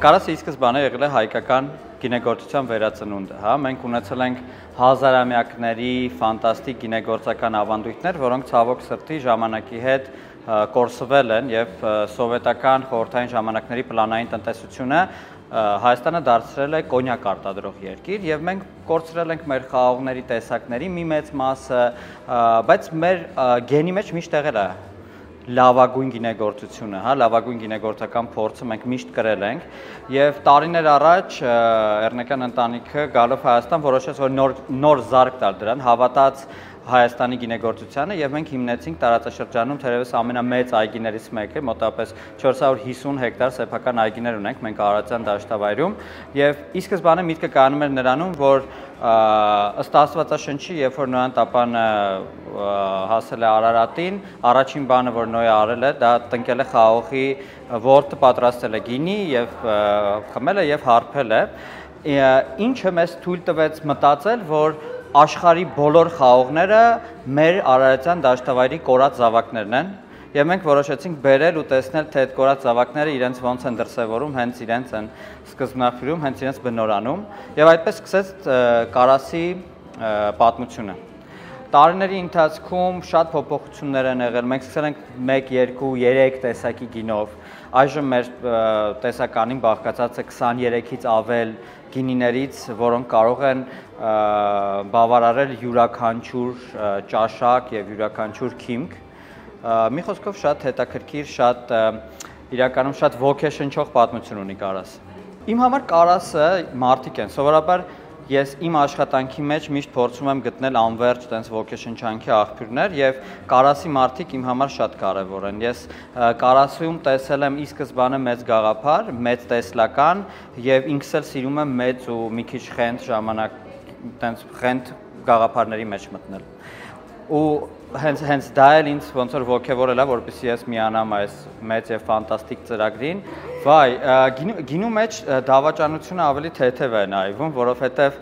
Կարասը ի սկզբանե եղել է հայկական գինեգործության վերածնունդը, հա, մենք ունեցել ենք հազարամյակների ֆանտաստիկ գինեգործական ավանդույթներ, որոնք ցավոք սրտի ժամանակի հետ կորսվել են եւ սովետական խորհրդային ժամանակների պլանային տնտեսությունը Հայաստանը դարձրել է կոնյակ արտադրող երկիր եւ մենք կորցրել ենք մեր խաղողների տեսակների մի մեծ մասը, բայց մեր գենի մեջ միշտ եղել է լավագույն գինեգործությունը, հա, լավագույն գինեգործական փորձը մենք միշտ կրել ենք եւ տարիներ առաջ Էռնեկյան ընտանիքը գալով Հայաստան որոշեց որ նոր զարգ տալ դրան, հավատաց Հայաստանի գինեգործությանը եւ մենք հիմնեցինք տարածաշրջանում թերևս ամենամեծ այգիներից մեկը, մոտավորապես 450 հեկտար սեփական այգիներ ունենք մենք Արարատյան դաշտավայրում եւ ի սկզբանե միտքը կայանում էր նրանում, որ ըստ Աստվածաշնչի, երբ որ Նոյան տապանը հասել է Արարատին, առաջին բանը, որ Նոյը արել է, դա տնկել է խաղողի որդը պատրաստել է գինի եւ խմել է եւ հարբել է, ինչը մեզ թույլ տվեց մտածել, որ աշխարհի բոլոր խաղողները մեր Արարատյան դաշտավայրի կորած զավակներն են եւ մենք որոշեցինք բերել ու տեսնել թե այդ կորած զավակները իրենց ոնց են դրսևորում, հենց իրենց են սկզբնախրում, հենց իրենց բնորանում եւ այդպես սկսեց Կարասի պատմությունը։ Տարիների ընթացքում շատ փոփոխություններ են եղել, մենք սկսել ենք 1, 2, 3 տեսակի գինով, այժմ մեր տեսականին բաղկացած է 23-ից ավել գինիներից, որոնք կարող են բավարարել յուրաքանչյուր ճաշակ եւ յուրաքանչյուր քիմք։ Մի խոսքով շատ հետաքրքիր, շատ իրականում շատ ոգեշնչող պատմություն ունի Կարասը։ Իմ համար Կարասը մարդիկ են, սովորաբար ես իմ աշխատանքի մեջ միշտ փորձում եմ գտնել անվերջ տենց ոգեշնչանքի աղբյուրներ եւ Կարասի մարդիկ իմ համար շատ կարեւոր են։ Ես Կարասում տեսել եմ ի սկզբանե մեծ գաղափար, մեծ տեսլական եւ ինքս էլ սիրում եմ մեծ ու մի քիչ խենթ ժամանակ տենց խենթ գաղափարների մեջ մտնել։ Ու հենց դա էլ ինձ ոնց որ ոգևորել է, որպեսզի ես միանամ այս մեծ եւ ֆանտաստիկ ծրագրին։ Վայ, գինու մեջ դավաճանությունը ավելի թեթև է նայվում, որովհետեւ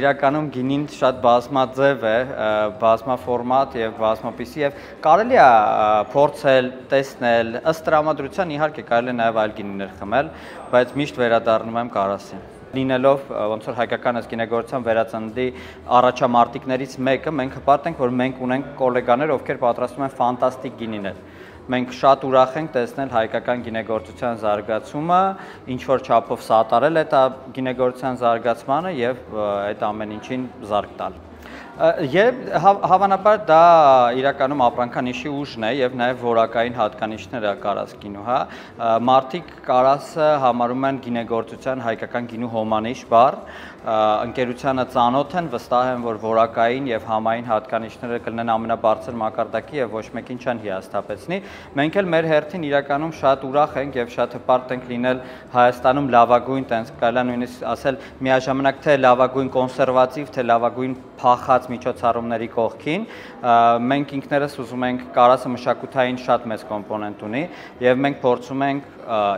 իրականում գինին շատ բազմաձև է, բազմաֆորմատ եւ բազմապիսի եւ կարելի է փորձել, տեսնել, ըստ տրամադրության իհարկե կարելի է նաեւ այլ գինիներ խմել, բայց միշտ վերադառնում եմ Կարասին։ Լինելով ոնց որ հայկական գինեգործության վերածննդի առաջամարտիկներից մեկը, մենք հպարտ ենք, որ մենք ունենք գոլեգաներ, ովքեր պատրաստում են ֆանտաստիկ գինիներ։ Մենք շատ ուրախ ենք տեսնել հայկական գինեգործության զարգացումը, ինչ որ չափով սատարել այդ գինեգործության զարգացմանը եւ այդ ամեն ինչին զարգ տալ։ Եվ հավանաբար դա իրականում ապրանքանիշի ուժն է եւ նաեւ որակային հատկանիշները Կարաս գինու, հա։ Մարդիկ Կարասը համարում են գինեգործության հայկական գինու հոմանիշ բառ, ընկերությանը ծանոթ են, վստահ են, որ որակային եւ համային հատկանիշները կլինեն ամենաբարձր մակարդակի եւ ոչ մեկին չեն հիասթափեցնի։ Մենք էլ մեր հերթին իրականում շատ ուրախ ենք եւ շատ հպարտ ենք լինել Հայաստանում լավագույն, տենց կարելի է նույնիսկ ասել միաժամանակ թե լավագույն կոնսերվատիվ, թե լավագույն փախած միջոցառումների կողքին, մենք ինքներս ուզում ենք Կարասը մշակութային շատ մեծ կոմպոնենտ ունի եւ մենք փորձում ենք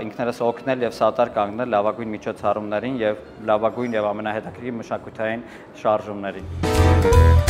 ինքներս օգնել եւ սատար կանգնել լավագույն միջոցառումներին եւ լավագույն եւ ամենահետաքրքիր մշակութային շարժումներին։